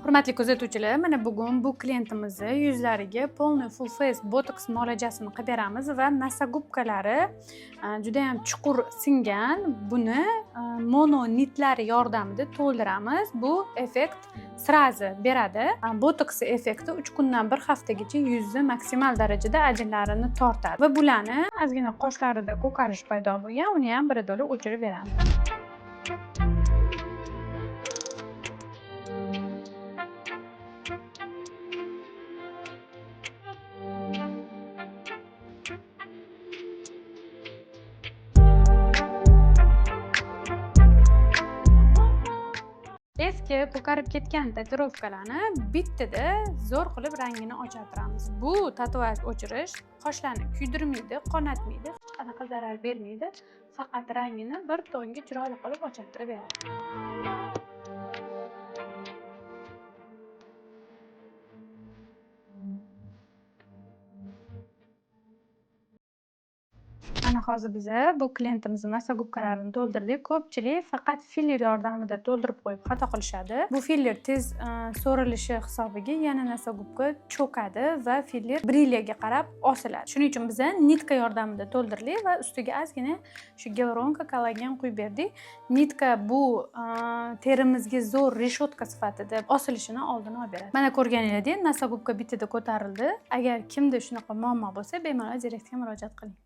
Hurmatli kuzatuvchilar, mana bugun bu klientimizni yuzlariga polniy full face botoks muolajasini qilib beramiz va nasa gubkalari juda ham chuqur singan. Buni mono nitlari yordamida to'ldiramiz. Bu effekt srazi beradi. Botoks effekti 3 kundan 1 haftagacha yuzni maksimal darajada ajinlarini tortadi va bularni ozgina qoshlarida ko'karish paydo bo'lgan, uni ham birdala o'chirib beramiz. Eski ko'karib ketgan tatuirovkalarni bittada zo'r qilib rangini ochartiramiz. Bu tatuaj o'chirish qoshlarni kuydirmaydi, qonatmaydi, qanaqa zarar bermaydi. Faqat rangini bir tonga chiroyli qilib ochartirib beradi. Ana hozir biz bu klientimizning nasa gubkalarini to'ldirdik. Ko'pchilik faqat filler yordamida to'ldirib qo'yib xato qilishadi. Bu filler tez so'rilishi hisobiga yana nasa gubka cho'kadi va filler brilyaga qarab osiladi. Shuning uchun biz nitka yordamida to'ldirdik va ustiga ozgina shu gyaluronka kollagen quyib berdik. Nitka bu terimizga zo'r reshotka sifatida osilishini oldini olib beradi. Mana ko'rganingizdek, nasa gubka bittada ko'tarildi. Agar kimda shunaqa muammo bo'lsa, bemalol direktga murojaat qiling.